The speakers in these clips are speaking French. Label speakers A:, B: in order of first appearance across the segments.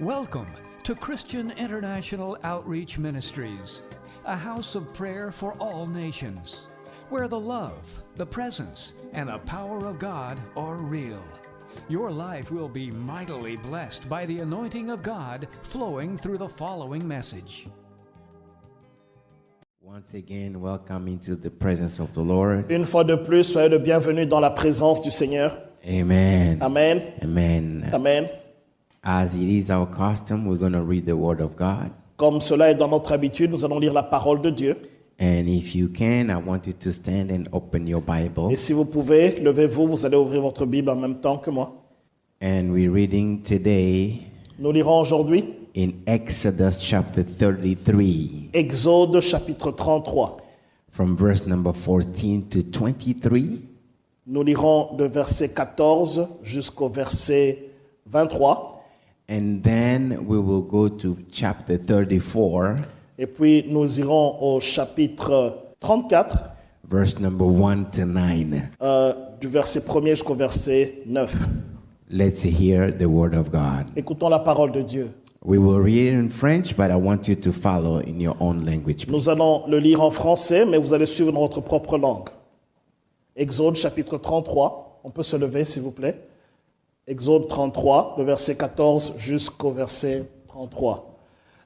A: Welcome to Christian International Outreach Ministries, a house of prayer for all nations, where the love, the presence, and the power of God are real. Your life will be mightily blessed by the anointing of God flowing through the following message.
B: Once again, welcome into the presence of the Lord.
C: Une fois de plus, soyez le bienvenu dans la présence du Seigneur.
B: Amen.
C: Amen.
B: Amen.
C: Amen.
B: As it is our custom, we're going to read the Word of God.
C: Comme cela est dans notre habitude, nous allons lire la parole de Dieu.
B: And if you can, I want you to stand and open your Bible.
C: Et si vous pouvez, levez-vous, vous allez ouvrir votre Bible en même temps que moi.
B: And we're reading today
C: Nous lirons aujourd'hui
B: in Exodus chapter 33,
C: Exode chapitre 33.
B: from verse number 14 to 23.
C: Nous lirons de verset 14 jusqu'au verset 23.
B: And then we will go to chapter 34,
C: Et puis nous irons au chapitre 34,
B: verse number 1 to 9.
C: du verset 1er jusqu'au verset 9.
B: Let's hear the Word of God.
C: Écoutons la parole de Dieu.
B: We will read it in French, but I want you to follow in your own language. Please.
C: Nous allons le lire en français, mais vous allez suivre dans votre propre langue. Exode chapitre 33, on peut se lever s'il vous plaît. Exode 33, le verset 14 jusqu'au verset 33.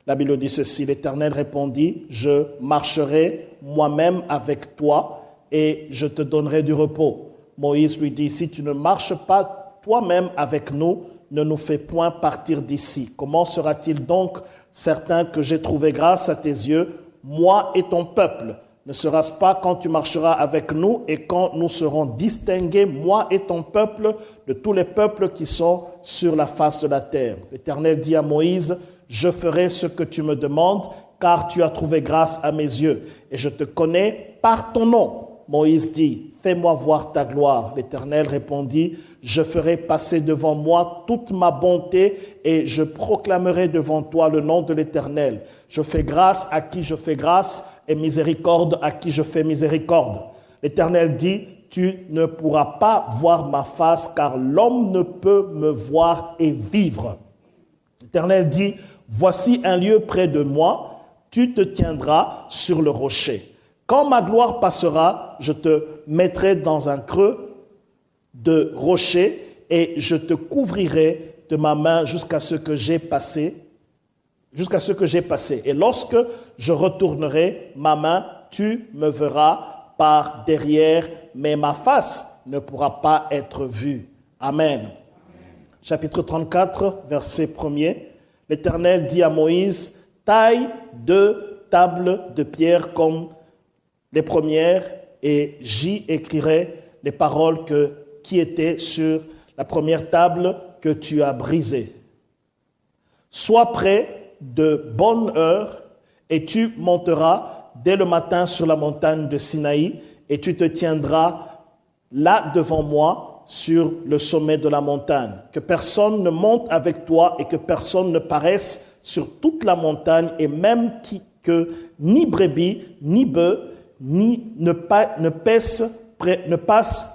C: La Bible dit ceci, l'Éternel répondit, « Je marcherai moi-même avec toi et je te donnerai du repos. » Moïse lui dit, « Si tu ne marches pas toi-même avec nous, ne nous fais point partir d'ici. Comment sera-t-il donc certain que j'ai trouvé grâce à tes yeux, moi et ton peuple ? Ne sera-ce pas quand tu marcheras avec nous et quand nous serons distingués, moi et ton peuple, de tous les peuples qui sont sur la face de la terre ? L'Éternel dit à Moïse, « Je ferai ce que tu me demandes, car tu as trouvé grâce à mes yeux, et je te connais par ton nom. » Moïse dit, « Fais-moi voir ta gloire. » L'Éternel répondit, « Je ferai passer devant moi toute ma bonté et je proclamerai devant toi le nom de l'Éternel. Je fais grâce à qui je fais grâce et miséricorde à qui je fais miséricorde. » L'Éternel dit, « Tu ne pourras pas voir ma face car l'homme ne peut me voir et vivre. » L'Éternel dit, « Voici un lieu près de moi, tu te tiendras sur le rocher. Quand ma gloire passera, je te mettrai dans un creux de rocher et je te couvrirai de ma main jusqu'à ce que j'ai passé. Et lorsque je retournerai ma main, tu me verras par derrière, mais ma face ne pourra pas être vue. » Amen. Chapitre 34, verset 1er. L'Éternel dit à Moïse, « Taille 2 tables de pierre comme les premières, et j'y écrirai les paroles qui étaient sur la première table que tu as brisée. Sois prêt de bonne heure, et tu monteras dès le matin sur la montagne de Sinaï, et tu te tiendras là devant moi sur le sommet de la montagne. Que personne ne monte avec toi et que personne ne paraisse sur toute la montagne, et même que ni brebis, ni bœuf, ne passe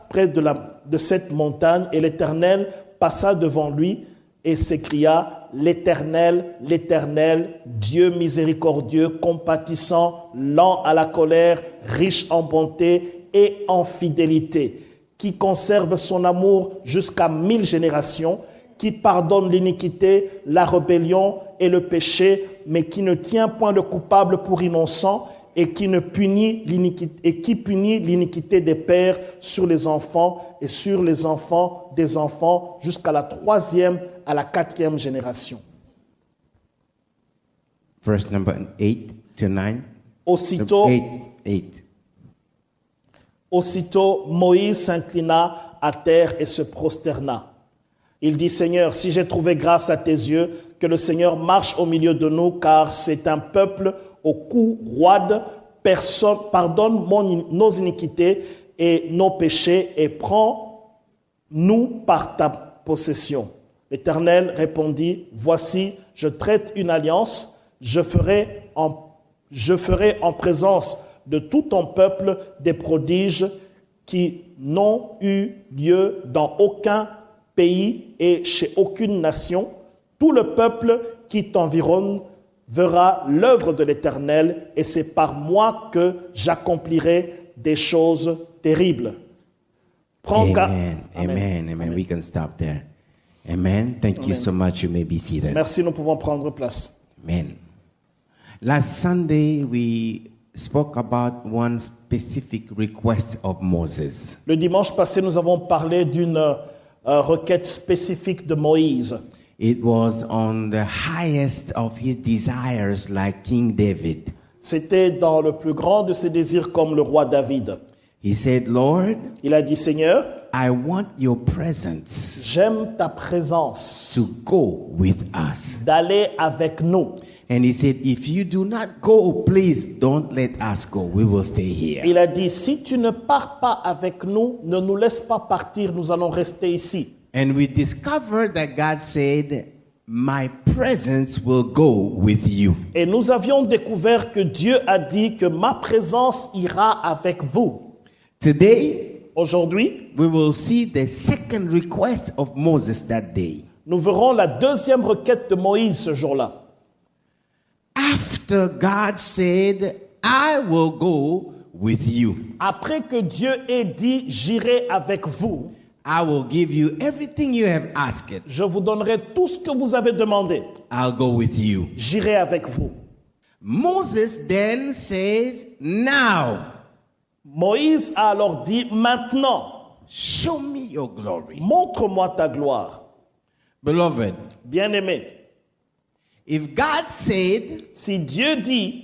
C: près de cette montagne. » Et l'Éternel passa devant lui et s'écria, « L'Éternel, l'Éternel, Dieu miséricordieux, compatissant, lent à la colère, riche en bonté et en fidélité, qui conserve son amour jusqu'à 1000 générations, qui pardonne l'iniquité, la rébellion et le péché, mais qui ne tient point le coupable pour innocent, et qui punit l'iniquité des pères sur les enfants et sur les enfants des enfants jusqu'à la 3e à la 4e génération.
B: Verse number 8 to 9.
C: Aussitôt, Moïse s'inclina à terre et se prosterna. Il dit, « Seigneur, si j'ai trouvé grâce à tes yeux, que le Seigneur marche au milieu de nous, car c'est un peuple au cou roide. Pardonne nos iniquités et nos péchés et prends-nous par ta possession. » L'Éternel répondit, « Voici, je traite une alliance, je ferai en présence de tout ton peuple des prodiges qui n'ont eu lieu dans aucun pays et chez aucune nation. tout le peuple qui t'environne verra l'œuvre de l'Éternel, et c'est par moi que j'accomplirai des choses terribles.
B: Amen. Amen. We can stop there. Amen. Thank you so much. You may be seated.
C: Merci, nous pouvons prendre place.
B: Amen. Last Sunday, we spoke about one specific request of Moses.
C: Le dimanche passé, nous avons parlé d'une requête spécifique de Moïse.
B: It was on the highest of his desires, like King David.
C: C'était dans le plus grand de ses désirs comme le roi David.
B: He said, Lord,
C: Il a dit, Seigneur,
B: I want your presence
C: j'aime ta présence,
B: to go with us.
C: d'aller avec nous.
B: And he said, if you do not go, please don't let us go. We will stay here.
C: Il a dit, si tu ne pars pas avec nous, ne nous laisse pas partir, nous allons rester ici.
B: And we discovered that God said, my presence will go with you.
C: Et nous avions découvert que Dieu a dit que ma présence ira avec vous.
B: Today,
C: Aujourd'hui,
B: we will see the second request of Moses that day.
C: nous verrons la deuxième requête de Moïse ce jour-là.
B: After God said, I will go with you.
C: Après que Dieu ait dit, j'irai avec vous,
B: I will give you everything you have asked.
C: je vous donnerai tout ce que vous avez demandé.
B: I'll go with you.
C: J'irai avec vous.
B: Moses then says, now,
C: Moïse a alors dit, maintenant,
B: show me your glory.
C: montre-moi ta gloire.
B: Beloved,
C: Bien-aimé,
B: if God said,
C: si Dieu dit,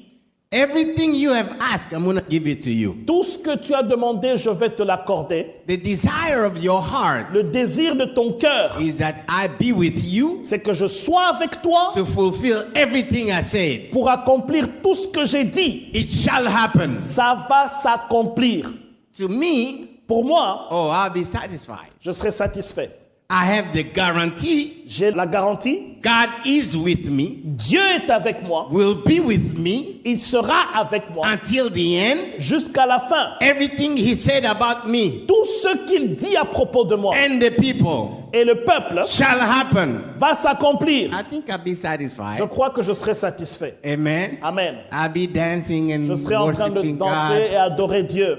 B: everything you have asked, I'm going to give it to you.
C: tout ce que tu as demandé, je vais te l'accorder.
B: The desire of your heart
C: Le désir de ton cœur,
B: is that I be with you
C: c'est que je sois avec toi
B: to fulfill everything I said.
C: pour accomplir tout ce que j'ai dit.
B: It shall happen.
C: Ça va s'accomplir.
B: To me,
C: Pour moi,
B: oh, I'll be satisfied.
C: je serai satisfait.
B: I have the guarantee
C: J'ai la garantie,
B: God is with me,
C: Dieu est avec moi,
B: will be with me
C: il sera avec moi
B: until the end.
C: jusqu'à la fin.
B: Everything he said about me
C: Tout ce qu'il dit à propos de moi
B: and the people
C: et le peuple
B: shall happen.
C: va s'accomplir.
B: I think I'll be
C: Je
B: satisfied.
C: crois que je serai satisfait.
B: Amen.
C: Amen.
B: I'll be dancing and
C: Je serai en train de
B: worshiping
C: danser et
B: God.
C: adorer Dieu.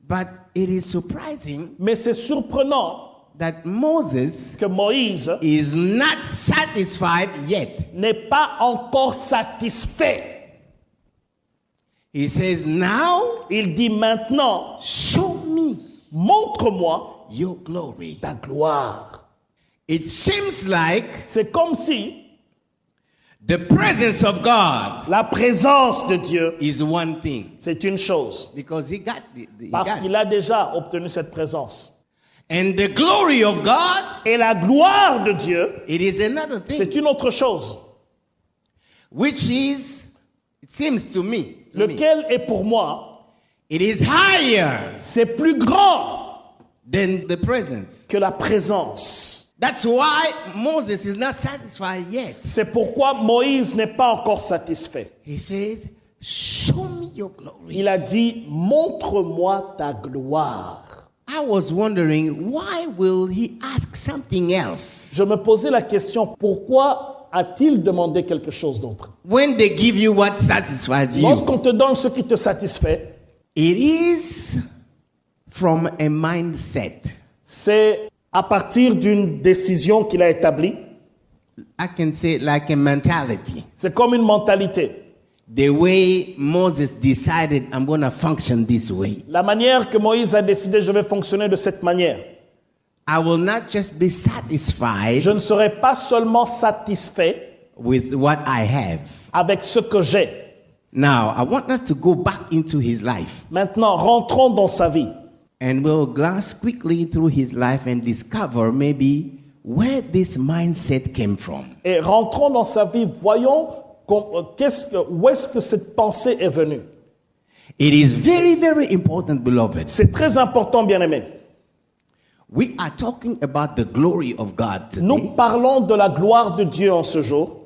B: But it is surprising
C: Mais c'est surprenant
B: that Moses
C: que Moïse
B: is not satisfied yet.
C: n'est pas encore satisfait.
B: He says, now
C: Il dit maintenant,
B: show me
C: montre-moi
B: your glory.
C: ta gloire.
B: It seems like
C: C'est comme si
B: the presence of God
C: la présence de Dieu,
B: is one thing
C: c'est une chose.
B: because he got
C: Parce
B: it.
C: qu'il a déjà obtenu cette présence.
B: And the glory of God,
C: Et la gloire de Dieu,
B: it is another thing,
C: c'est une autre chose.
B: which is, it seems to me,
C: Lequel est pour moi,
B: it is higher
C: c'est plus grand
B: than the presence.
C: que la présence.
B: That's why Moses is not satisfied yet.
C: C'est pourquoi Moïse n'est pas encore satisfait.
B: He says, show me your glory.
C: Il a dit, montre-moi ta gloire.
B: I was wondering, why will he ask something else?
C: Je me posais la question, pourquoi a-t-il demandé quelque chose d'autre?
B: When they give you what satisfies you,
C: Lorsqu'on te donne ce qui te satisfait,
B: it is from a mindset.
C: c'est à partir d'une décision qu'il a établie.
B: I can say like a mentality.
C: C'est comme une mentalité.
B: The way Moses decided, I'm going to function this way.
C: La manière que Moïse a décidé, je vais fonctionner de cette manière.
B: I will not just be satisfied
C: Je ne serai pas seulement satisfait
B: with what I have.
C: avec ce que j'ai.
B: Now, I want us to go back into his life.
C: Maintenant, rentrons dans sa vie.
B: And we'll glance quickly through his life and discover maybe where this mindset came from.
C: Et rentrons dans sa vie, voyons où est-ce que cette pensée est venue.
B: It is very, very important, beloved.
C: C'est très important, bien-aimé.
B: We are talking about the glory of God today.
C: Nous parlons de la gloire de Dieu en ce jour.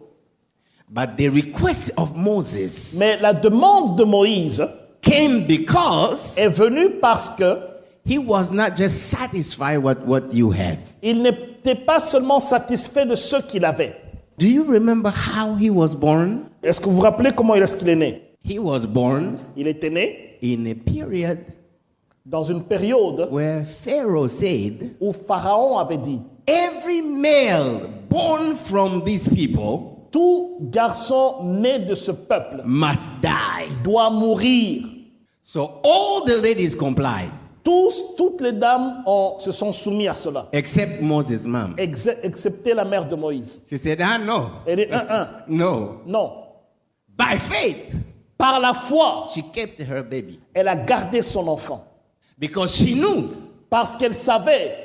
B: But the request of Moses
C: Mais la demande de Moïse
B: came because
C: est venue parce que
B: he was not just satisfied with what you have.
C: il n'était pas seulement satisfait de ce qu'il avait.
B: Do you remember how he was born?
C: Est-ce que vous vous rappelez comment est-ce qu'il est né?
B: He was born
C: Il était né
B: in a period
C: dans une période
B: where Pharaoh said,
C: où Pharaon avait dit,
B: every male born from these people
C: tout garçon né de ce peuple
B: must die.
C: doit mourir.
B: So all the ladies complied,
C: Toutes les dames se sont soumises à cela,
B: except Moses' mom.
C: excepté la mère de Moïse.
B: She said, no,
C: Elle est
B: no.
C: Non.
B: By faith,
C: Par la foi,
B: she kept her baby
C: elle a gardé son enfant.
B: because she knew
C: Parce qu'elle savait,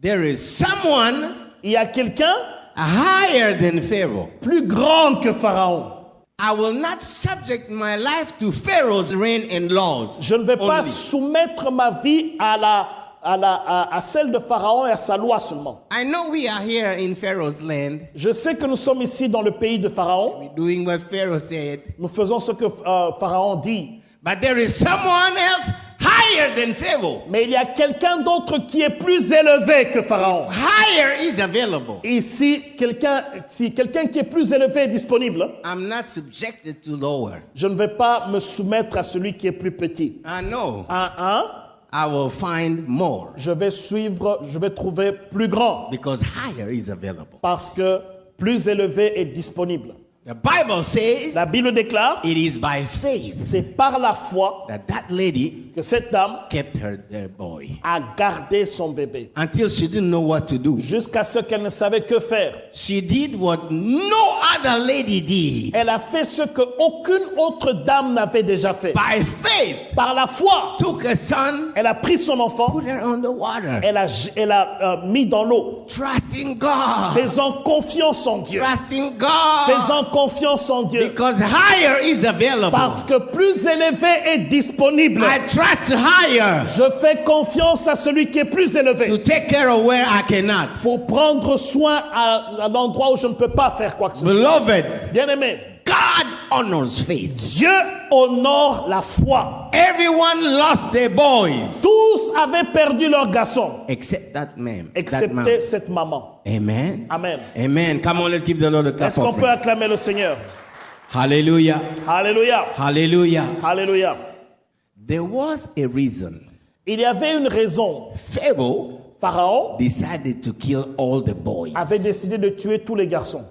B: there is someone
C: il y a quelqu'un
B: higher than Pharaoh.
C: plus grand que Pharaon.
B: I will not subject my life to Pharaoh's reign and laws.
C: Je ne vais pas
B: only.
C: soumettre ma vie à celle de Pharaon et à sa loi seulement.
B: I know we are here in Pharaoh's land.
C: Je sais que nous sommes ici dans le pays de Pharaon.
B: We're doing what Pharaoh said.
C: Nous faisons ce que Pharaon dit.
B: But there is someone else higher than Pharaoh.
C: Mais il y a quelqu'un d'autre qui est plus élevé que Pharaon.
B: Higher is available.
C: Et si quelqu'un qui est plus élevé est disponible,
B: I'm not subjected to lower.
C: je ne vais pas me soumettre à celui qui est plus petit.
B: I know.
C: I
B: will find more.
C: Je vais trouver plus grand.
B: Because higher is available.
C: Parce que plus élevé est disponible.
B: The Bible says
C: La Bible déclare,
B: it is by faith
C: c'est par la foi
B: that lady
C: que cette dame
B: kept their boy.
C: a gardé son bébé.
B: Until she didn't know what to do.
C: Jusqu'à ce qu'elle ne savait que faire.
B: She did what no other lady did.
C: Elle a fait ce que aucune autre dame n'avait déjà fait.
B: By faith,
C: Par la foi,
B: took a son,
C: elle a pris son enfant,
B: put her on the water.
C: elle a mis dans l'eau,
B: Trusting God.
C: faisant confiance en Dieu.
B: Trusting God.
C: Faisant confiance en Dieu.
B: Because higher is available.
C: Parce que plus élevé est disponible.
B: I trust higher
C: Je fais confiance à celui qui est plus élevé.
B: to take care of where I cannot.
C: Pour prendre soin à l'endroit où je ne peux pas faire quoi que ce soit.
B: Beloved,
C: Bien-aimé,
B: God honors faith.
C: Dieu honore la foi.
B: Everyone lost their boys
C: Tous avaient perdu leurs garçons,
B: except that man.
C: excepté cette maman.
B: Amen.
C: Amen.
B: Amen. Come on, let's give the Lord a clap
C: Est-ce qu'on
B: of
C: peut acclamer le Seigneur?
B: Hallelujah.
C: Alléluia.
B: Hallelujah.
C: Alléluia.
B: There was a reason.
C: Il y avait une raison.
B: Pharaoh
C: Pharaon
B: decided to kill all the boys.
C: avait décidé de tuer tous les garçons.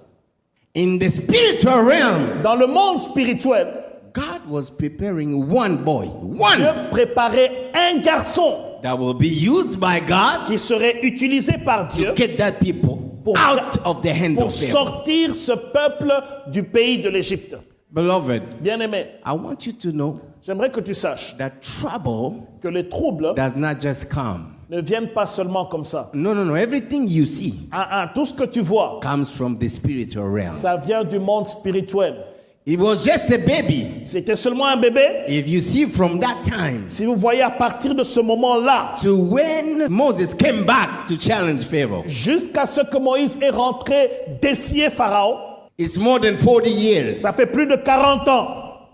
B: In the spiritual realm,
C: Dans le monde spirituel,
B: God was preparing one boy,
C: Dieu
B: one,
C: préparait un garçon
B: that will be used by God
C: qui serait utilisé par Dieu
B: to get that people
C: pour,
B: out of the hand
C: pour
B: of Pharaoh.
C: sortir ce peuple du pays de l'Égypte.
B: Beloved,
C: Bien-aimé,
B: I want you to know
C: j'aimerais que tu saches
B: that trouble
C: que les troubles
B: does not just come.
C: ne viennent pas seulement comme ça.
B: No. Everything you see
C: Tout ce que tu vois,
B: comes from the spiritual realm.
C: ça vient du monde spirituel.
B: It was just a baby.
C: C'était seulement un bébé.
B: If you see from that time
C: Si vous voyez à partir de ce moment-là,
B: to when Moses came back to challenge Pharaoh,
C: jusqu'à ce que Moïse est rentré défier Pharaon,
B: it's more than 40 years.
C: ça fait plus de 40 ans.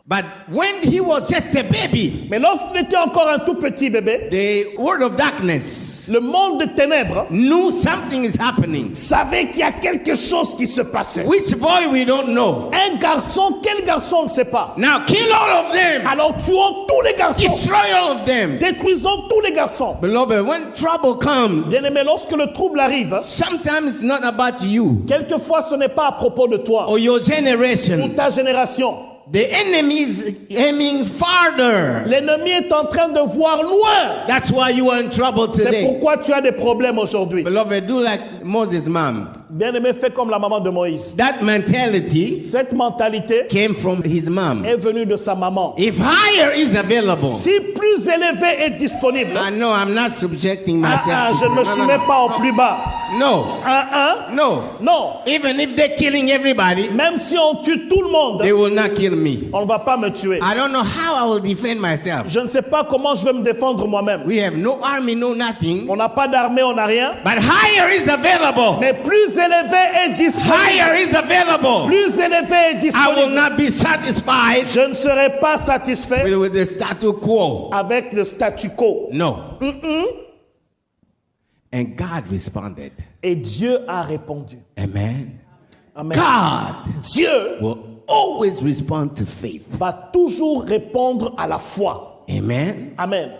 B: But when he was just a baby,
C: Mais lorsqu'il était encore un tout petit bébé,
B: the world of darkness
C: le monde de ténèbres
B: knew something is happening.
C: savait qu'il y a quelque chose qui se passait.
B: Which boy we don't know.
C: Un garçon, quel garçon on ne sait pas.
B: Now kill all of them.
C: Alors tuons tous les garçons.
B: Destroy all of them.
C: Détruisons tous les garçons.
B: Beloved, when trouble comes,
C: Bien-aimé, lorsque le trouble arrive,
B: sometimes it's not about you
C: quelquefois ce n'est pas à propos de toi
B: or your
C: ou
B: generation.
C: ta génération.
B: The enemy is aiming farther.
C: L'ennemi est en train de voir loin.
B: That's why you are in trouble
C: C'est
B: today.
C: pourquoi tu as des problèmes aujourd'hui.
B: Beloved, do like Moses' mom.
C: Bien-aimé, fais comme la maman de Moïse.
B: That mentality
C: Cette mentalité
B: came from his mom.
C: est venue de sa maman.
B: If higher is available,
C: Si plus élevé est disponible,
B: I know I'm not subjecting myself
C: je ne me soumets pas au plus bas.
B: No. No.
C: Non.
B: Even if they're killing everybody,
C: Même si on tue tout le monde,
B: they will not kill me.
C: on ne va pas me tuer.
B: I don't know how I will defend myself.
C: Je ne sais pas comment je vais me défendre moi-même.
B: We have no army, no nothing.
C: On n'a pas d'armée, on n'a rien.
B: But higher is available.
C: Mais plus élevé est disponible.
B: Higher is available.
C: Plus élevé est
B: I will
C: disponible.
B: not be satisfied
C: Je ne serai pas satisfait
B: with the statu quo.
C: avec le statu quo.
B: No. And God responded.
C: Et Dieu a répondu.
B: Amen.
C: Amen.
B: God
C: Dieu
B: will always respond to faith.
C: va toujours répondre à la foi.
B: Amen.
C: Amen.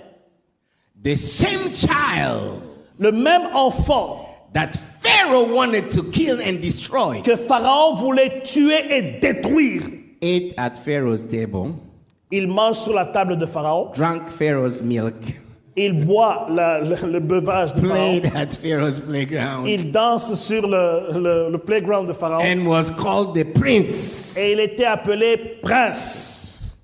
B: The same child
C: Le même enfant
B: that Pharaoh wanted to kill and destroy
C: que Pharaon voulait tuer et détruire,
B: ate at Pharaoh's table,
C: il mange sur la table de Pharaon,
B: drank Pharaoh's milk,
C: il boit le breuvage de Pharaon,
B: played at Pharaoh's playground,
C: il danse sur le playground de Pharaon
B: and was called the prince
C: et il était appelé prince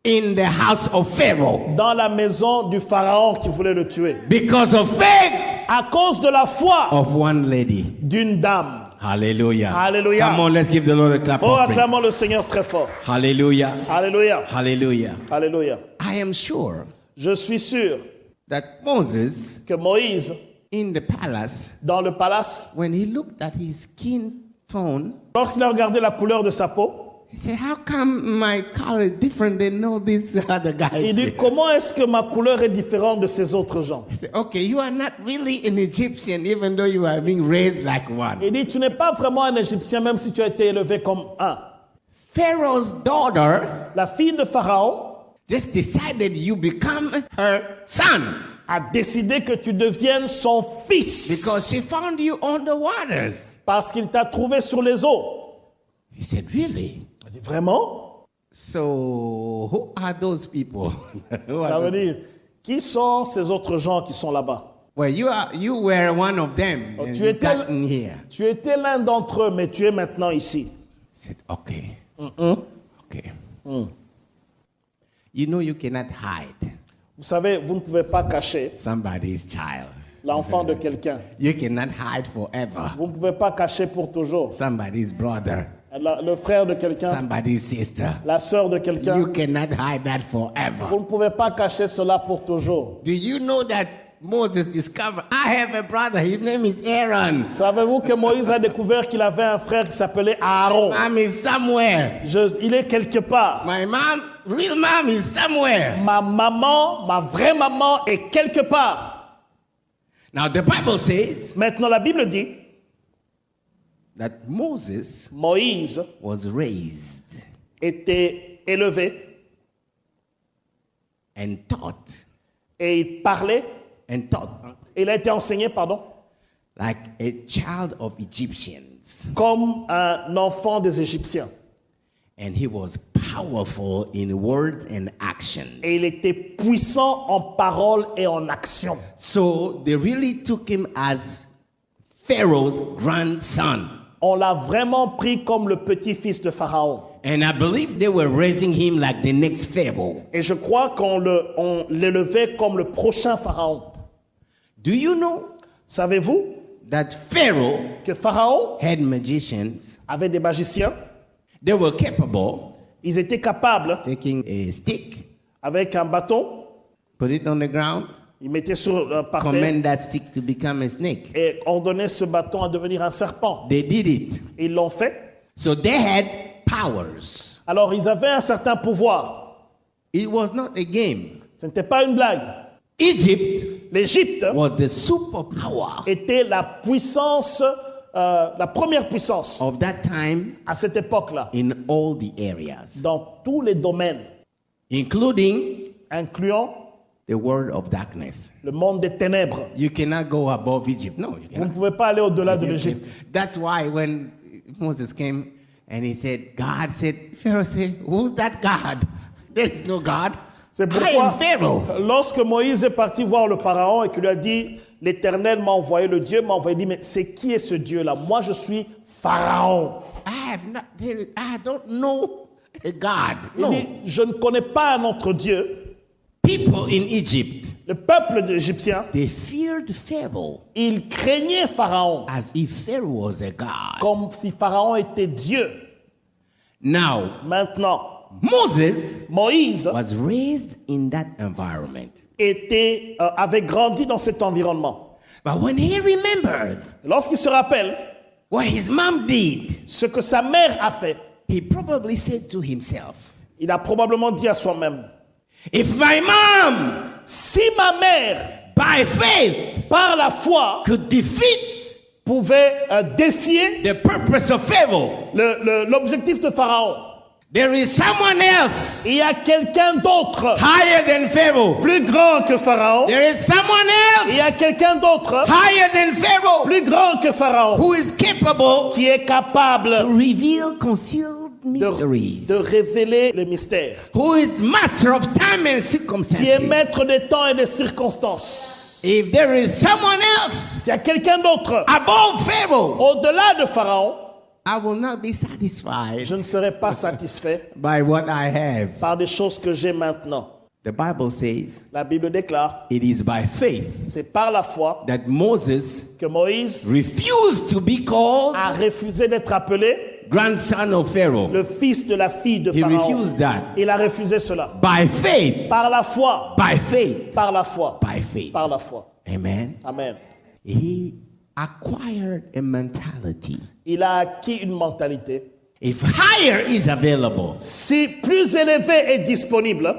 B: in the house of Pharaoh
C: dans la maison du Pharaon qui voulait le tuer.
B: because of faith
C: À cause de la foi
B: of one lady.
C: d'une dame.
B: Hallelujah.
C: Hallelujah.
B: Come on, let's give the Lord a clap
C: Oh,
B: offering.
C: acclamons le Seigneur très fort.
B: Hallelujah.
C: Alléluia.
B: Hallelujah.
C: Alléluia.
B: I am sure
C: Je suis sûr
B: that Moses
C: que Moïse,
B: in the palace,
C: dans le palace,
B: when he looked at his skin tone,
C: lorsqu'il a regardé la couleur de sa peau,
B: he said, how come my color is different than all these other guys?
C: il dit, comment est-ce que ma couleur est différente de ces autres gens?
B: He said, okay, you are not really an Egyptian even though you are being raised like one.
C: Il dit, tu n'es pas vraiment un Égyptien même si tu as été élevé comme un.
B: Pharaoh's daughter
C: La fille de Pharaon
B: just decided you become her son
C: a décidé que tu deviennes son fils
B: because she found you on the waters.
C: parce qu'il t'a trouvé sur les eaux.
B: He said, really?
C: Il dit, vraiment?
B: So who are those people? Who are
C: Ça veut
B: those-
C: dire, qui sont ces autres gens qui sont là-bas?
B: Well, you were one of them.
C: Oh,
B: and
C: tu
B: you
C: étais-
B: got in here.
C: Tu étais l'un d'entre eux, mais tu es maintenant ici.
B: He said, okay. Okay. You know you cannot hide
C: Vous savez, vous ne pouvez pas cacher
B: somebody's child.
C: l'enfant de quelqu'un.
B: You cannot hide forever
C: Vous ne pouvez pas cacher pour toujours.
B: somebody's brother,
C: Le frère de quelqu'un,
B: somebody's sister.
C: la sœur de
B: You
C: quelqu'un.
B: cannot hide that
C: Vous
B: forever.
C: ne pouvez pas cacher cela pour toujours.
B: Do you know that Moses discovered, I have a brother, his name is Aaron.
C: Savez-vous que Moïse a découvert qu'il avait un frère qui s'appelait Aaron?
B: Mom is somewhere.
C: Il est quelque part.
B: My mom, real mom is somewhere.
C: Ma maman, ma vraie maman est quelque part.
B: Now the Bible says
C: Maintenant, la Bible dit,
B: that Moses
C: Moïse
B: was raised
C: était élevé
B: and taught
C: et il parlait,
B: and taught
C: il a été enseigné, pardon,
B: like a child of Egyptians.
C: comme un enfant des Égyptiens.
B: And he was powerful in words and action.
C: Et il était puissant en parole et en action.
B: So they really took him as Pharaoh's grandson.
C: On l'a vraiment pris comme le petit-fils de Pharaon.
B: And I believe they were raising him like the next Pharaoh.
C: Et je crois qu'on l'élevait comme le prochain Pharaon.
B: Do you know
C: Savez-vous
B: that Pharaoh
C: que Pharaon
B: had magicians?
C: avait des magiciens?
B: They were capable
C: Ils étaient capables,
B: taking a stick,
C: avec un bâton,
B: put it on the ground,
C: ils mettaient par terre
B: command that stick to become a snake.
C: et ordonnaient ce bâton à devenir un serpent.
B: They did it.
C: Ils l'ont fait.
B: So they had powers.
C: Alors ils avaient un certain pouvoir.
B: It was not a game.
C: Ce n'était pas une blague.
B: Egypt
C: L'Égypte
B: was the superpower
C: était la puissance, la première puissance
B: of that time
C: à cette époque-là,
B: in all the areas,
C: dans tous les domaines,
B: including
C: incluant
B: the world of darkness.
C: le monde des ténèbres.
B: You cannot go above Egypt. No, you
C: Vous ne
B: cannot.
C: pouvez pas aller au-delà de l'Égypte.
B: That's why when Moses came and he said, God said, Pharaoh said, who's that God? There is no God.
C: C'est
B: I
C: pourquoi,
B: am Pharaoh.
C: lorsque Moïse est parti voir le Pharaon et qu'il lui a dit, l'Éternel m'a envoyé, le Dieu m'a envoyé, il dit, mais c'est qui est ce Dieu-là? Moi, je suis Pharaon.
B: I don't know a God.
C: Il
B: No.
C: dit, je ne connais pas un autre Dieu.
B: People in Egypt,
C: Le peuple égyptien,
B: they feared Pharaoh
C: il craignait Pharaon,
B: as if Pharaoh was a God.
C: comme si Pharaon était Dieu.
B: Now,
C: Maintenant,
B: Moses
C: Moïse
B: was raised in that environment.
C: avait grandi dans cet environnement.
B: But when he remembered
C: Lorsqu'il se rappelle
B: what his mom did,
C: ce que sa mère a fait,
B: he probably said to himself,
C: il a probablement dit à soi-même,
B: if my mom,
C: si ma mère,
B: by faith,
C: par la foi,
B: could defeat
C: pouvait défier
B: the purpose of Pharaoh.
C: l'objectif de Pharaon.
B: There is someone else
C: Il y a quelqu'un d'autre,
B: higher than Pharaoh.
C: plus grand que Pharaon.
B: There is someone
C: Il y
B: else
C: a quelqu'un d'autre,
B: higher than Pharaoh
C: plus grand que Pharaon,
B: who is capable
C: qui est capable
B: to reveal concealed mysteries.
C: de révéler les mystères,
B: Who is master of time and
C: qui est
B: circumstances.
C: maître des temps et des circonstances.
B: If there is someone else
C: S'il y a quelqu'un d'autre,
B: above Pharaoh,
C: au-delà de Pharaon,
B: I will not be satisfied
C: je ne serai pas satisfait
B: by what I have.
C: par des choses que j'ai maintenant.
B: The Bible says
C: La Bible déclare,
B: it is by faith
C: c'est par la foi
B: that Moses
C: que Moïse
B: refused to be called
C: a refusé d'être appelé
B: grandson of Pharaoh.
C: le fils de la fille de
B: He
C: Pharaon.
B: refused that.
C: Il a refusé cela.
B: By faith,
C: Par la foi.
B: by faith,
C: Par la foi.
B: by faith.
C: Par la foi.
B: Amen.
C: Amen.
B: He acquired a mentality.
C: Il a acquis une mentalité.
B: If higher is available,
C: Si plus élevé est disponible,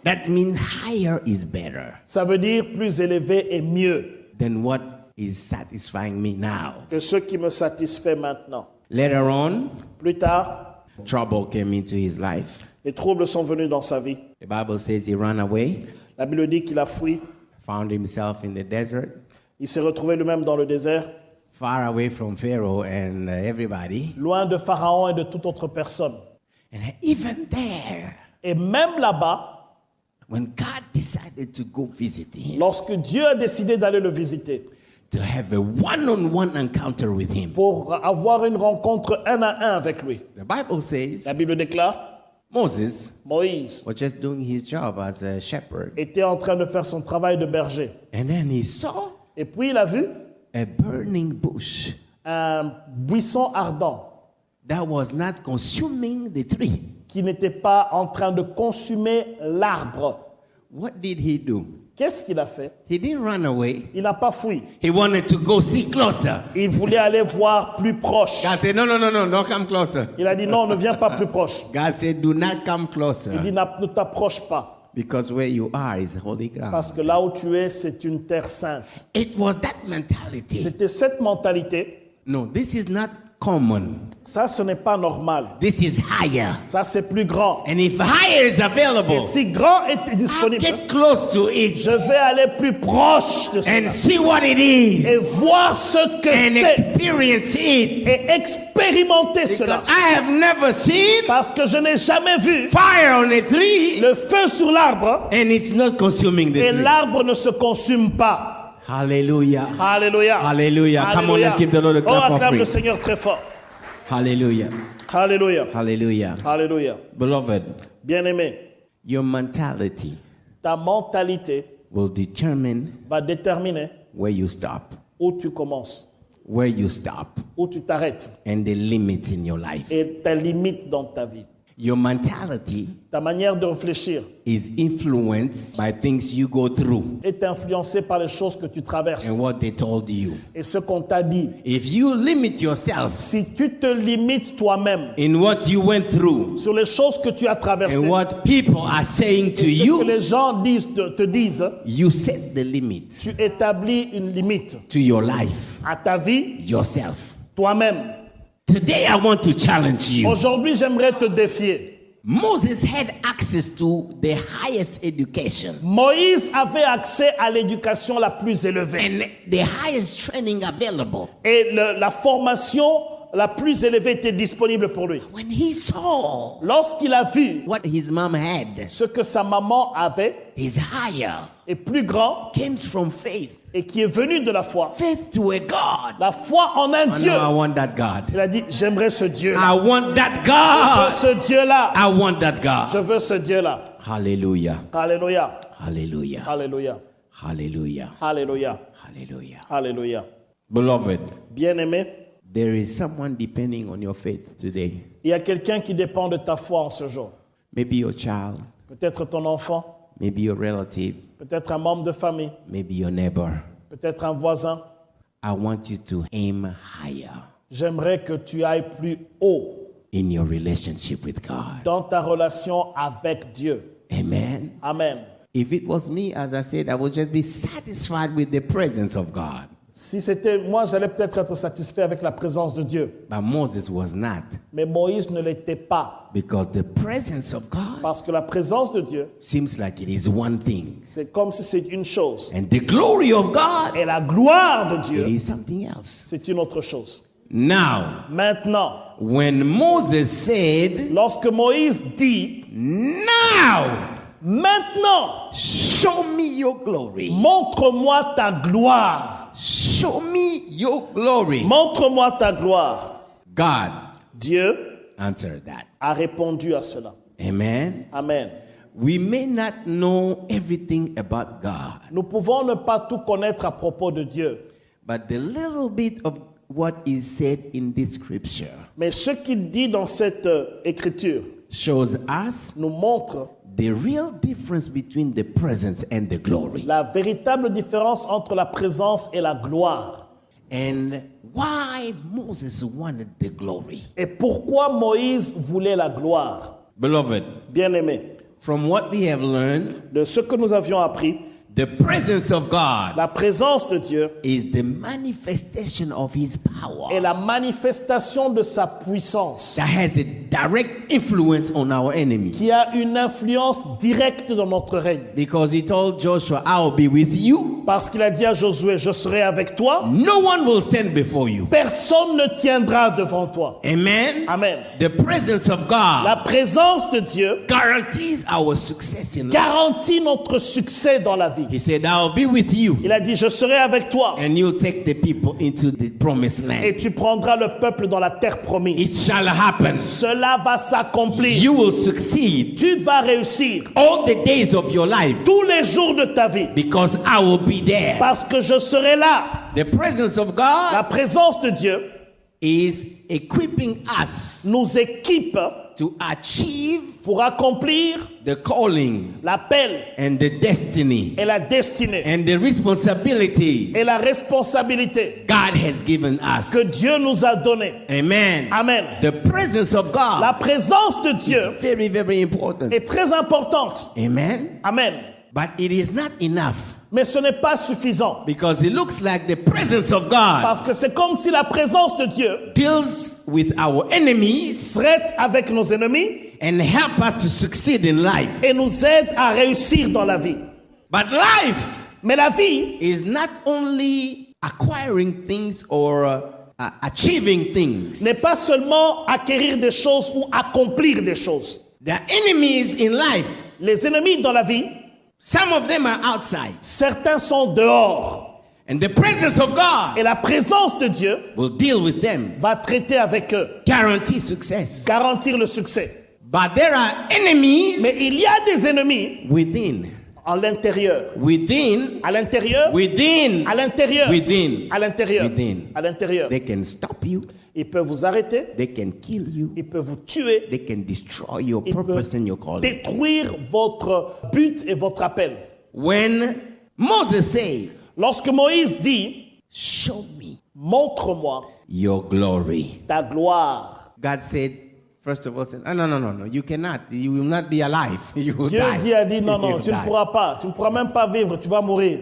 B: that means higher is better
C: ça veut dire plus élevé est mieux
B: than what is satisfying me now.
C: que ce qui me satisfait maintenant.
B: Later on,
C: Plus tard,
B: trouble came into his life.
C: les troubles sont venus dans sa vie.
B: The Bible says he ran away,
C: La Bible dit qu'il a fui.
B: found himself in the desert,
C: Il s'est retrouvé lui-même dans le désert,
B: far away from Pharaoh and everybody.
C: loin de Pharaon et de toute autre personne.
B: And even there,
C: Et même là-bas,
B: when God decided to go visit him,
C: lorsque Dieu a décidé d'aller le visiter,
B: to have a one-on-one encounter with him,
C: pour avoir une rencontre un à un avec lui,
B: the Bible says
C: la Bible déclare,
B: Moses
C: Moïse
B: was just doing his job as a shepherd.
C: était en train de faire son travail de berger.
B: And then he saw
C: Et puis il a vu
B: a burning bush
C: un buisson ardent
B: that was not consuming the tree.
C: qui n'était pas en train de consumer l'arbre.
B: What did he do?
C: Qu'est-ce qu'il a fait?
B: He didn't run away.
C: Il n'a pas fui.
B: He wanted to go see closer.
C: Il voulait aller voir plus proche.
B: God said, no, don't come closer.
C: Il a dit non, ne viens pas plus proche.
B: God said, do not come
C: Il
B: closer.
C: dit ne t'approche pas.
B: Because where you are is holy ground.
C: Parce que là où tu es, c'est une terre sainte.
B: It was that mentality.
C: C'était cette mentalité.
B: No, this is not common.
C: Ça, ce n'est pas normal.
B: This is higher.
C: Ça, c'est plus grand.
B: And if higher is
C: Et
B: available,
C: si grand est
B: I'll
C: disponible,
B: get close to it
C: je vais aller plus proche de cela
B: and see what it is
C: et voir ce que
B: and
C: c'est
B: experience it.
C: et expérimenter cela.
B: Because I have never seen
C: Parce que je n'ai jamais vu
B: fire on a tree
C: le feu sur l'arbre
B: and it's not consuming the
C: et
B: tree.
C: l'arbre ne se consume pas.
B: Hallelujah.
C: Alléluia.
B: Hallelujah. Come on, let's give the Lord a clap
C: Oh, acclame le
B: offering.
C: Seigneur très fort.
B: Hallelujah.
C: Alléluia.
B: Hallelujah.
C: Alléluia.
B: Beloved,
C: Bien-aimé,
B: your mentality
C: ta mentalité
B: will determine
C: va déterminer
B: where you stop,
C: où tu commences,
B: where you stop,
C: où tu t'arrêtes
B: and the limits in your life.
C: et tes limites dans ta vie.
B: Your mentality
C: Ta manière de réfléchir
B: is influenced by things you go through
C: est influencée par les choses que tu traverses
B: and what they told you.
C: et ce qu'on t'a dit.
B: If you limit yourself
C: Si tu te limites toi-même
B: in what you went through
C: sur les choses que tu as traversées,
B: and what people are saying to
C: et ce que
B: you,
C: les gens te disent,
B: you set the limit
C: tu établis une limite
B: to your life
C: à ta vie
B: yourself.
C: toi-même.
B: Today I want to challenge you.
C: Aujourd'hui, j'aimerais te défier.
B: Moses had access to the highest education
C: Moïse avait accès à l'éducation la plus élevée
B: and the highest training available.
C: et la formation la plus élevée était disponible pour lui.
B: When he saw
C: Lorsqu'il a vu
B: what his mom had,
C: ce que sa maman avait
B: his higher
C: est plus grand
B: came from faith.
C: et qui est venu de la foi.
B: Faith to a God.
C: La foi en un
B: I
C: Dieu.
B: know I want that God.
C: Il a dit, j'aimerais ce Dieu-là.
B: I want that
C: Je veux
B: God.
C: ce Dieu-là.
B: I want that
C: Je
B: God.
C: veux ce Dieu-là.
B: Hallelujah.
C: Alléluia.
B: Hallelujah.
C: Alléluia.
B: Hallelujah.
C: Alléluia.
B: Hallelujah.
C: Alléluia.
B: Beloved,
C: Bien-aimé,
B: there is someone depending on your faith today.
C: il y a quelqu'un qui dépend de ta foi en ce jour.
B: Maybe your child,
C: Peut-être ton enfant,
B: maybe your relative,
C: peut-être un membre de famille,
B: maybe your neighbor.
C: peut-être un voisin.
B: I want you to aim higher
C: J'aimerais que tu ailles plus haut
B: in your relationship with God.
C: dans ta relation avec Dieu.
B: Amen.
C: Amen.
B: If it was me, as I said, I would just be satisfied with the presence of God.
C: Si c'était moi, j'allais peut-être être satisfait avec la présence de Dieu.
B: But Moses was not.
C: Mais Moïse ne l'était pas.
B: Because the presence of God
C: Parce que la présence de Dieu,
B: seems like it is one thing.
C: c'est comme si c'est une chose.
B: And the glory of God,
C: Et la gloire de
B: it
C: Dieu,
B: is something else.
C: c'est une autre chose.
B: Now,
C: Maintenant,
B: when Moses said,
C: lorsque Moïse dit,
B: now,
C: maintenant,
B: show me your glory.
C: montre-moi ta gloire.
B: Show me your glory.
C: Montre-moi ta gloire.
B: God
C: Dieu
B: answered that.
C: a répondu à cela.
B: Amen.
C: Amen.
B: We may not know everything about God,
C: Nous pouvons ne pas tout connaître à propos de Dieu,
B: but the little bit of what is said in this scripture
C: mais ce qu'il dit dans cette écriture
B: shows us
C: nous montre
B: the real difference between the presence and the glory,
C: la véritable différence entre la présence et la gloire.
B: and why Moses wanted the glory.
C: Et pourquoi Moïse voulait la gloire?
B: Beloved,
C: Bien-aimé,
B: from what we have learned,
C: de ce que nous avions appris,
B: the presence of God
C: la présence de Dieu
B: is the manifestation of his power
C: est la manifestation de sa puissance
B: that has a direct influence on our enemy.
C: qui a une influence directe dans notre règne.
B: Because he told Joshua, I will be with you.
C: Parce qu'il a dit à Josué, je serai avec toi,
B: No one will stand before you.
C: personne ne tiendra devant toi.
B: Amen.
C: Amen.
B: The presence of God
C: La présence de Dieu
B: guarantees our success in life.
C: garantit notre succès dans la vie.
B: He said, I'll be with you,
C: Il a dit, je serai avec toi
B: and you'll take the people into the promised
C: et
B: land.
C: tu prendras le peuple dans la terre promise.
B: It shall happen.
C: Cela va s'accomplir.
B: You will succeed
C: Tu vas réussir
B: all the days of your life
C: tous les jours de ta vie
B: because I will be there.
C: parce que je serai là.
B: The presence of
C: La
B: God
C: présence de Dieu
B: is equipping us
C: nous équipe
B: to achieve
C: pour accomplir
B: the calling
C: l'appel
B: and the destiny
C: et la destinée
B: and the responsibility
C: et la responsabilité
B: God has given us.
C: que Dieu nous a donnée.
B: Amen.
C: Amen.
B: The presence of
C: La
B: God
C: présence de Dieu
B: is very, very important.
C: est très importante.
B: Amen.
C: Amen.
B: But it is not enough
C: Mais ce n'est pas suffisant.
B: because it looks like the presence of God
C: Parce que c'est comme si la présence de Dieu
B: deals with our enemies
C: traite avec nos ennemis
B: and help us to succeed in life.
C: et nous aide à réussir dans la vie.
B: But life
C: Mais la vie
B: is not only acquiring things or achieving things.
C: n'est pas seulement acquérir des choses ou accomplir des choses.
B: The enemies in life,
C: Les ennemis dans la vie,
B: some of them are outside.
C: certains sont dehors.
B: And the presence of God
C: Et la présence de Dieu
B: will deal with them,
C: va traiter avec eux,
B: guarantee success.
C: garantir le succès.
B: But there are enemies
C: Mais il y a des ennemis
B: within,
C: à l'intérieur.
B: within,
C: À l'intérieur.
B: within,
C: À l'intérieur.
B: within.
C: À l'intérieur.
B: Within.
C: À l'intérieur.
B: They can stop you,
C: Ils peuvent vous arrêter.
B: they can kill you,
C: Ils peuvent vous tuer.
B: they can destroy your
C: Ils
B: purpose and your
C: peuvent
B: calling.
C: détruire votre but et votre appel.
B: When Moses said,
C: Lorsque Moïse dit,
B: show me
C: montre-moi
B: your glory,
C: ta gloire.
B: God said, first of all, said, oh, no, you cannot, you will not be alive, you will
C: Dieu
B: die.
C: a dit, non,
B: You
C: non,
B: will
C: tu ne
B: die.
C: pourras pas. Tu ne pourras même pas vivre, tu vas mourir.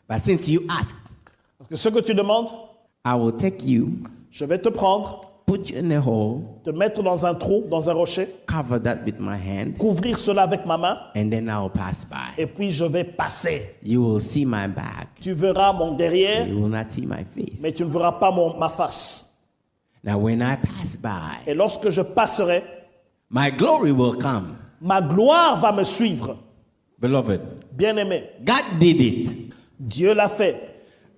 B: But since you ask,
C: Parce que ce que tu demandes,
B: I will take you,
C: je vais te prendre,
B: put you in a hole,
C: te mettre dans un trou, dans un rocher,
B: cover that with my hand,
C: couvrir cela avec ma main,
B: and then I'll pass by.
C: et puis je vais passer.
B: You will see my back,
C: Tu verras mon derrière,
B: you will not see my face.
C: mais tu ne verras pas ma face.
B: Now when I pass by,
C: Et lorsque je passerai,
B: my glory will come.
C: ma gloire va me suivre.
B: Beloved,
C: Bien-aimé,
B: God did it.
C: Dieu l'a fait.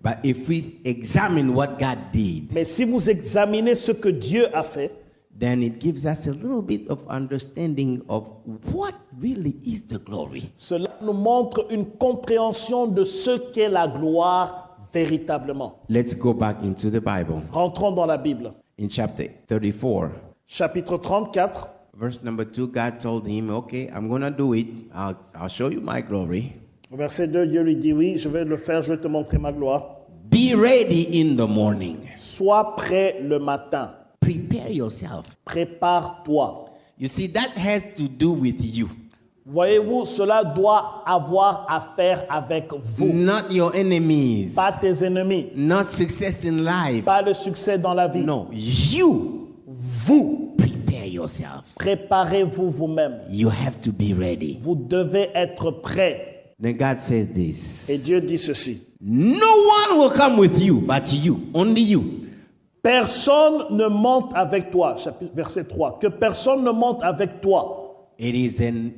B: But if we examine what God did,
C: Mais si vous examinez ce que Dieu a fait,
B: then it gives us a little bit of understanding of what really is the glory.
C: cela nous montre une compréhension de ce qu'est la gloire véritablement.
B: Let's go back into the Bible.
C: Rentrons dans la Bible.
B: In chapter 34,
C: Chapitre 34,
B: verse number 2, God told him, okay, I'm going to do it. I'll show you my glory.
C: verset 2, Dieu lui dit, oui, je vais le faire, je vais te montrer ma gloire.
B: Be ready in the morning.
C: Sois prêt le matin.
B: Prepare yourself.
C: Prépare-toi.
B: You see, that has to do with you.
C: Voyez-vous, cela doit avoir affaire avec vous.
B: Not your enemies.
C: Pas tes ennemis.
B: Not success in life.
C: Pas le succès dans la vie.
B: No, you
C: Vous,
B: prepare yourself.
C: préparez-vous vous-même.
B: You have to be ready.
C: Vous devez être prêt.
B: Then God says this.
C: Et Dieu dit ceci.
B: No one will come with you but you, only you.
C: Personne ne monte avec toi. Verset 3. Que personne ne monte avec toi.
B: It is an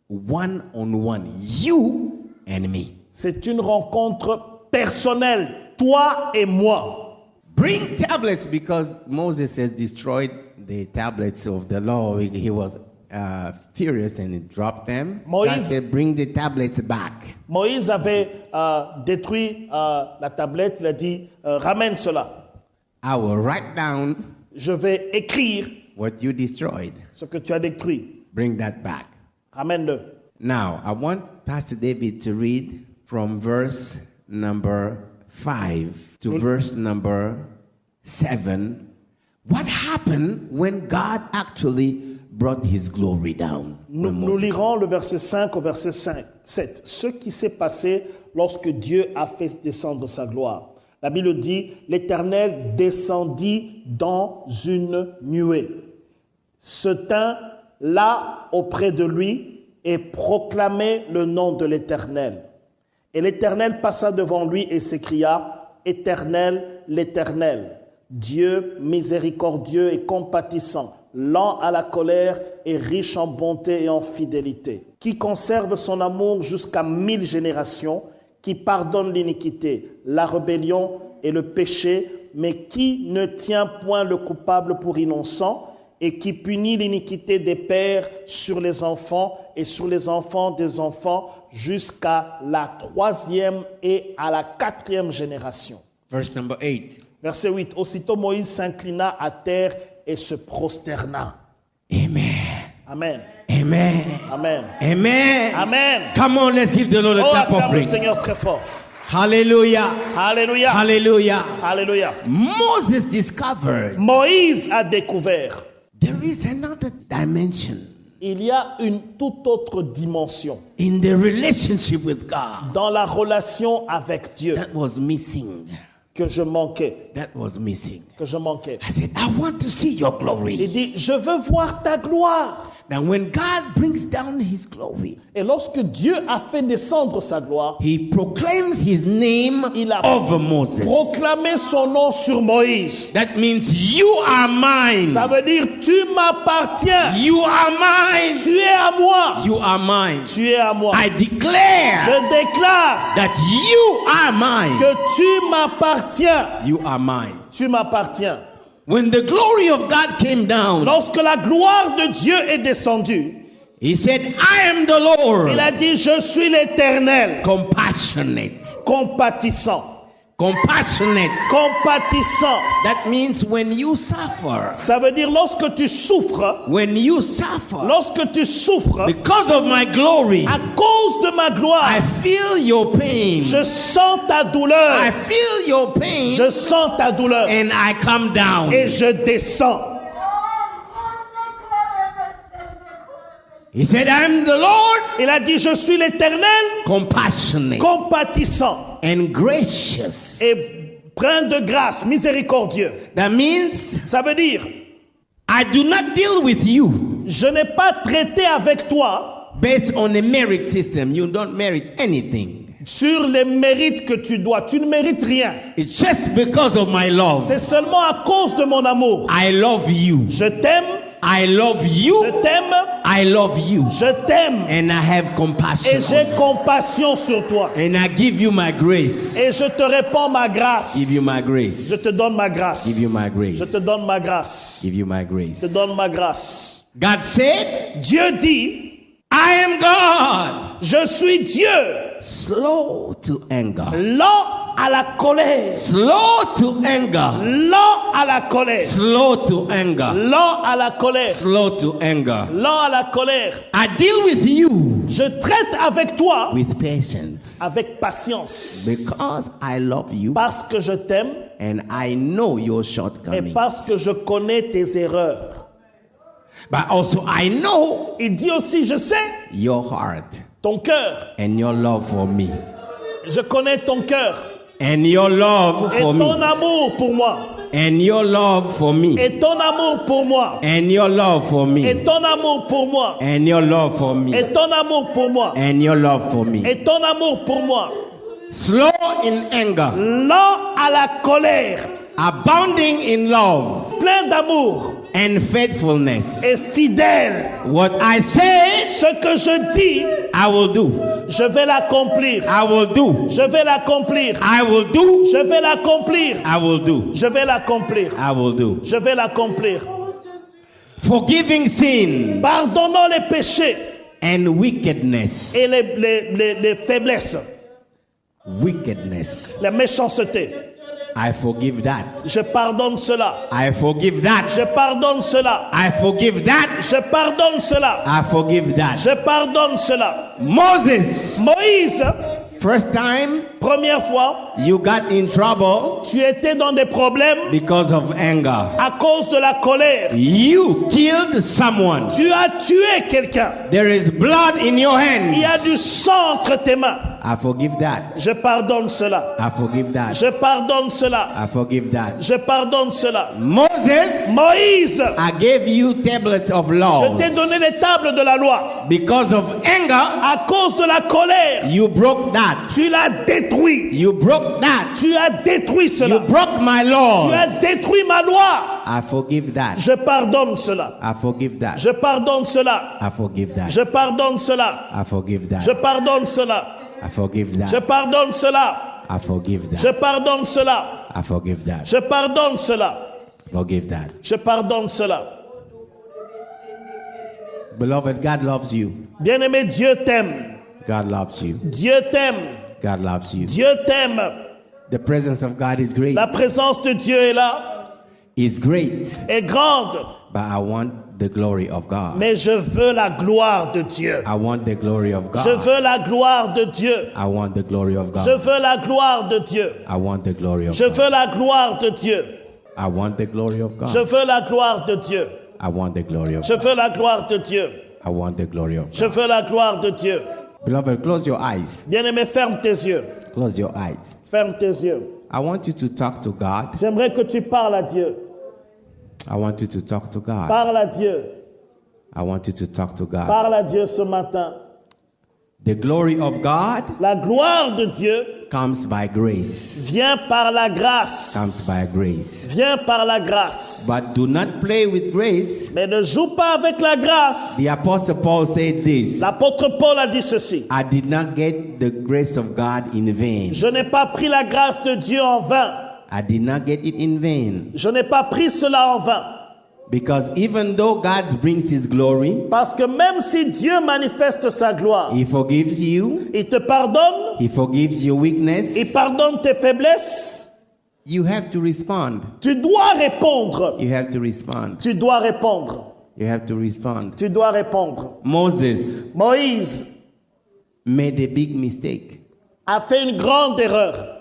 B: one-on-one, you and me.
C: C'est une rencontre personnelle, toi et moi.
B: Bring tablets because Moses has destroyed the tablets of the law. He was furious and he dropped them. God said, bring the tablets back.
C: Moïse avait détruit la tablette. Il a dit, ramène cela.
B: I will write down
C: Je vais écrire
B: what you destroyed.
C: ce que tu as détruit.
B: Bring that back.
C: Ramène-le.
B: Now, I want Pastor David to read from verse number 5 to verse number 7. What happened when God actually brought his glory down?
C: Nous lirons le verset 5 au verset 7. Ce qui s'est passé lorsque Dieu a fait descendre sa gloire. La Bible dit, l'Éternel descendit dans une nuée, se tint là auprès de lui et proclamait le nom de l'Éternel. Et l'Éternel passa devant lui et s'écria, Éternel, l'Éternel, Dieu miséricordieux et compatissant, lent à la colère et riche en bonté et en fidélité, qui conserve son amour jusqu'à 1000 générations, qui pardonne l'iniquité, la rébellion et le péché, mais qui ne tient point le coupable pour innocent, et qui punit l'iniquité des pères sur les enfants et sur les enfants des enfants jusqu'à la 3e et à la 4e génération.
B: Verse number 8.
C: Verset 8. Aussitôt Moïse s'inclina à terre et se prosterna.
B: Amen.
C: Amen.
B: Amen.
C: Amen.
B: Amen.
C: Amen.
B: Come on, let's give the Lord a clap
C: Acclame le
B: offering.
C: Seigneur très fort.
B: Hallelujah.
C: Alléluia.
B: Hallelujah.
C: Alléluia.
B: Moses discovered
C: Moïse a découvert.
B: there is another dimension
C: Il y a une toute autre dimension
B: in the relationship with God
C: dans la relation avec Dieu
B: that was missing.
C: que je manquais.
B: That was missing.
C: Que je manquais.
B: I said, I want to see your
C: Il
B: glory.
C: dit, je veux voir ta gloire.
B: Now, when God brings down his glory,
C: Et lorsque Dieu a fait descendre sa gloire,
B: he proclaims his name
C: il a
B: over Moses.
C: proclamé son nom sur Moïse.
B: That means you are mine.
C: Ça veut dire, tu m'appartiens.
B: You are mine.
C: Tu es à moi.
B: You are mine.
C: Tu es à moi.
B: I declare
C: Je déclare
B: that you are mine.
C: que tu m'appartiens.
B: You are mine.
C: Tu m'appartiens.
B: When the glory of God came down,
C: Lorsque la gloire de Dieu est descendue,
B: he said, I am the Lord.
C: il a dit, je suis l'Éternel,
B: Compassionate.
C: compatissant.
B: Compassionate.
C: Compatissant.
B: That means when you suffer,
C: Ça veut dire lorsque tu souffres,
B: because of my glory,
C: à cause de ma gloire,
B: I feel your pain.
C: je sens ta douleur.
B: I feel your pain.
C: Je sens ta douleur.
B: And I come down.
C: Et je descends.
B: He said, I'm the Lord.
C: Il a dit, je suis l'Éternel,
B: Compassionate
C: compatissant
B: and gracious.
C: et plein de grâce, miséricordieux.
B: That means
C: Ça veut dire,
B: I do not deal with you
C: je n'ai pas traité avec toi
B: based on a merit system. You don't merit anything.
C: sur les mérites que tu dois. Tu ne mérites rien.
B: It's just because of my love.
C: C'est seulement à cause de mon amour.
B: I love you.
C: Je t'aime,
B: I love you.
C: je t'aime,
B: I love you.
C: je t'aime.
B: And I have compassion.
C: Et j'ai compassion sur toi.
B: And I give you my grace.
C: Et je te répands ma grâce.
B: Give you my grace.
C: Je te donne ma grâce.
B: Give you my
C: Je
B: grace.
C: te donne ma grâce.
B: Give you my grace.
C: Je te donne ma grâce.
B: God said,
C: Dieu dit,
B: I am God.
C: je suis Dieu,
B: Slow to anger.
C: lent à la colère.
B: Slow to anger.
C: Lent à la colère.
B: Slow to anger.
C: Lent à la colère.
B: Slow to anger.
C: Lent à la colère.
B: I deal with you
C: Je traite avec toi
B: with patience
C: avec patience.
B: because I love you
C: Parce que je t'aime
B: and I know your
C: et
B: shortcomings.
C: parce que je connais tes erreurs.
B: But also I know
C: Il dit aussi, je sais
B: your heart
C: ton cœur.
B: and your love for me.
C: Je connais ton cœur
B: And your love
C: et
B: for
C: ton
B: me.
C: amour pour moi.
B: And your love for me.
C: Et ton amour pour moi.
B: And your love for
C: Et
B: me.
C: ton amour pour moi.
B: And your love for me.
C: Et ton amour pour moi.
B: And your love for me.
C: Et ton amour pour moi.
B: Slow in anger,
C: Lent à la colère.
B: abounding in love
C: Plein d'amour.
B: and faithfulness.
C: Et fidèle.
B: What I say,
C: Ce que je dis,
B: I will do.
C: je vais l'accomplir.
B: I will do.
C: Je vais l'accomplir.
B: I will do.
C: Je vais l'accomplir.
B: I will do.
C: Je vais l'accomplir.
B: I will do.
C: Je vais l'accomplir.
B: Forgiving sin
C: Pardonnons les péchés
B: and wickedness.
C: et les faiblesses,
B: Wickedness.
C: les méchancetés.
B: I forgive that.
C: Je pardonne cela.
B: I forgive that.
C: Je pardonne cela.
B: I forgive that.
C: Je pardonne cela.
B: I forgive that.
C: Je pardonne cela.
B: Moses,
C: Moïse,
B: first time
C: première fois,
B: you got in trouble
C: tu étais dans des problèmes
B: because of anger.
C: à cause de la colère.
B: You killed someone.
C: Tu as tué quelqu'un.
B: There is blood in your
C: Il y a
B: hands.
C: du sang entre tes mains.
B: I forgive that.
C: Je pardonne cela.
B: I forgive that.
C: Je pardonne cela.
B: I forgive that.
C: Je pardonne cela.
B: Moses,
C: Moïse,
B: I gave you tablets of
C: je
B: law.
C: t'ai donné les tables de la loi.
B: Because of anger,
C: À cause de la colère,
B: you broke that.
C: tu l'as détruit.
B: You broke that.
C: Tu as détruit
B: You
C: cela.
B: broke my
C: Tu
B: law.
C: as détruit ma loi.
B: I forgive that.
C: Je pardonne cela.
B: I forgive that.
C: Je pardonne cela.
B: I forgive that.
C: Je pardonne cela.
B: I forgive
C: Je
B: that.
C: pardonne cela.
B: I forgive
C: Je
B: that.
C: pardonne cela.
B: I forgive
C: Je
B: that.
C: pardonne cela.
B: I forgive that.
C: Je pardonne cela.
B: Forgive that.
C: Je pardonne cela.
B: Beloved, God loves you.
C: Bien-aimé, Dieu t'aime.
B: God loves you.
C: Dieu t'aime.
B: God loves you.
C: Dieu t'aime.
B: The presence of God is great.
C: La présence de Dieu est là,
B: It's great,
C: est grande.
B: but I want the glory of God.
C: Mais je veux la gloire de Dieu.
B: I want the glory of
C: Je
B: God.
C: veux la gloire de Dieu.
B: I want the glory of
C: Je
B: God.
C: veux la gloire de Dieu.
B: I want the glory of
C: Je
B: God.
C: veux la gloire de Dieu.
B: I want the glory of
C: Je
B: God.
C: veux la gloire de Dieu.
B: I want the glory of
C: Je
B: God.
C: veux la gloire de Dieu.
B: I want the glory of
C: Je
B: God.
C: veux la gloire de Dieu.
B: Beloved, close your eyes.
C: Bien-aimé, ferme tes yeux.
B: Close your eyes.
C: Ferme tes yeux.
B: I want you to talk to God.
C: J'aimerais que tu parles à Dieu.
B: I want you to talk to God.
C: Parle à Dieu.
B: I want you to talk to God.
C: Parle à Dieu ce matin.
B: The glory of God
C: La gloire de Dieu
B: comes by grace.
C: vient par la grâce.
B: Comes by grace.
C: Vient par la grâce.
B: But do not play with grace.
C: Mais ne joue pas avec la grâce.
B: The Apostle Paul said this:
C: L'apôtre Paul a dit ceci.
B: I did not get the grace of God in vain.
C: Je n'ai pas pris la grâce de Dieu en vain.
B: I did not get it in vain.
C: Je n'ai pas pris cela en vain.
B: Because even though God brings His glory,
C: Parce que même si Dieu manifeste sa gloire,
B: He forgives you,
C: il te pardonne,
B: He forgives your weakness,
C: il pardonne tes faiblesses,
B: you have to respond.
C: tu dois répondre.
B: You have to respond.
C: Tu dois répondre.
B: You have to respond.
C: Tu dois répondre.
B: Moses
C: Moïse
B: made a big mistake.
C: a fait une grande erreur.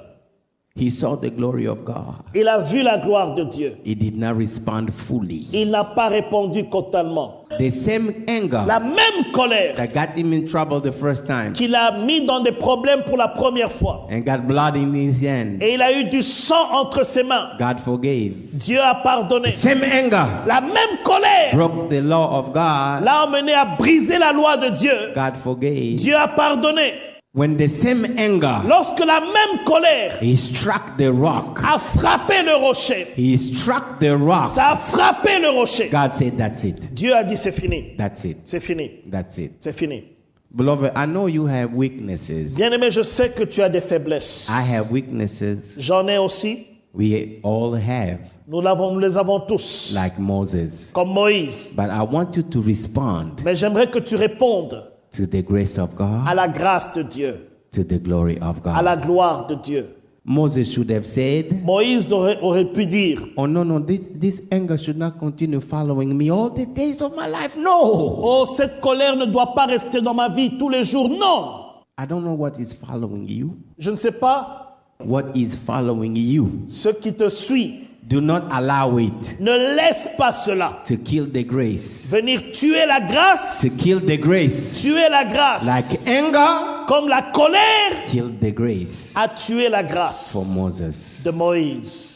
B: He saw the glory of God.
C: Il a vu la gloire de Dieu.
B: He did not respond fully.
C: Il n'a pas répondu totalement.
B: The same anger
C: La même colère
B: that got him in trouble the first time
C: qu'il a mis dans des problèmes pour la première fois.
B: and got blood in his hand,
C: Et il a eu du sang entre ses mains.
B: God forgave.
C: Dieu a pardonné.
B: Same anger
C: La même colère
B: broke the law of God.
C: l'a emmené à briser la loi de Dieu.
B: God forgave.
C: Dieu a pardonné.
B: When the same anger,
C: Lorsque la même colère
B: he struck the rock.
C: a frappé le rocher,
B: He struck the rock.
C: ça a frappé le rocher.
B: God said, that's it.
C: Dieu a dit c'est fini.
B: That's it.
C: C'est fini.
B: That's it.
C: C'est fini.
B: Beloved, I know you have weaknesses.
C: Bien-aimé, je sais que tu as des faiblesses.
B: I have weaknesses.
C: J'en ai aussi.
B: We all have,
C: Nous les avons tous.
B: like Moses.
C: Comme Moïse.
B: But I want you to respond
C: Mais j'aimerais que tu répondes
B: to the grace of God,
C: à la grâce de Dieu,
B: to the glory of
C: à la
B: God.
C: gloire de Dieu.
B: Moses should have said,
C: Moïse aurait pu dire,
B: oh no, this anger should not continue following me all the days of my life. No!
C: oh, cette colère ne doit pas rester dans ma vie tous les jours. Non!
B: I don't know what is following you.
C: Je ne sais pas
B: What is following you?
C: ce qui te suit.
B: Do not allow it
C: Ne laisse pas cela
B: to kill the grace.
C: venir tuer la grâce,
B: To kill the grace.
C: tuer la grâce,
B: Like anger
C: comme la colère
B: killed the grace
C: a tué la grâce
B: for Moses.
C: de Moïse.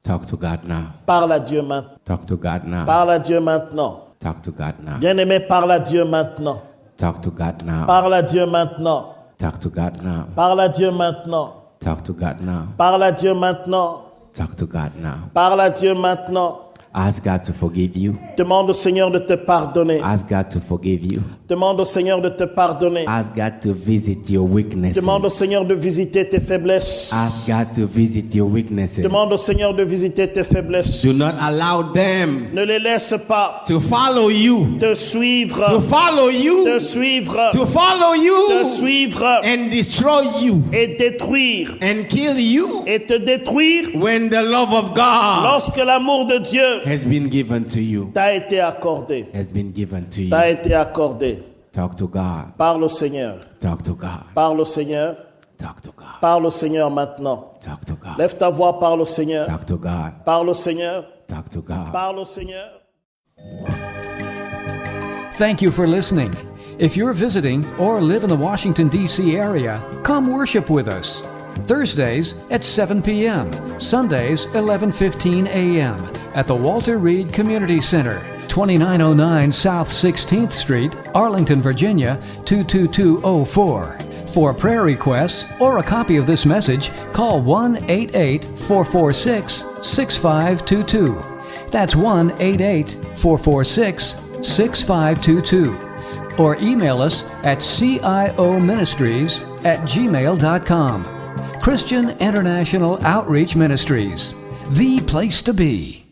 B: Talk to God now.
C: Parle à Dieu maintenant.
B: Talk to God now.
C: Parle à Dieu maintenant.
B: Talk to God now.
C: Bien-aimé, parle à Dieu maintenant.
B: Talk to God now.
C: Parle à Dieu maintenant.
B: Talk to God now.
C: Parle à Dieu maintenant.
B: Talk to God now.
C: Parle à Dieu maintenant.
B: Talk to God now.
C: Parle à Dieu maintenant.
B: Ask God to forgive you.
C: Demande au Seigneur de te pardonner.
B: Ask God to forgive you.
C: Demande au Seigneur de te pardonner.
B: Ask God to visit your weaknesses.
C: Demande au Seigneur de visiter tes faiblesses.
B: Ask God to visit your weaknesses.
C: Demande au Seigneur de visiter tes faiblesses.
B: Do not allow them
C: Ne les laisse pas
B: to follow you.
C: te suivre.
B: To follow you.
C: Te suivre.
B: To follow
C: Te
B: you.
C: suivre.
B: And destroy you.
C: Et détruire.
B: And kill you.
C: Et te détruire
B: When the love of God
C: lorsque l'amour de Dieu
B: has been given to you.
C: t'a été accordé.
B: Has been given to you.
C: T'a été accordé.
B: Talk to God.
C: Parle au Seigneur.
B: Talk to God.
C: Parle au Seigneur.
B: Talk to God.
C: Parle au Seigneur maintenant.
B: Talk to God.
C: Lève ta voix, parle au Seigneur.
B: Talk to God.
C: Parle au Seigneur.
B: Talk to God.
C: Parle au Seigneur.
A: Thank you for listening. If you're visiting or live in the Washington, D.C. area, come worship with us. Thursdays at 7 p.m., Sundays 11:15 a.m. at the Walter Reed Community Center, 2909 South 16th Street, Arlington, Virginia 22204. For prayer requests or a copy of this message, call 1-88-446-6522. That's 1-88-446-6522. Or email us at cioministries@gmail.com. Christian International Outreach Ministries, the place to be.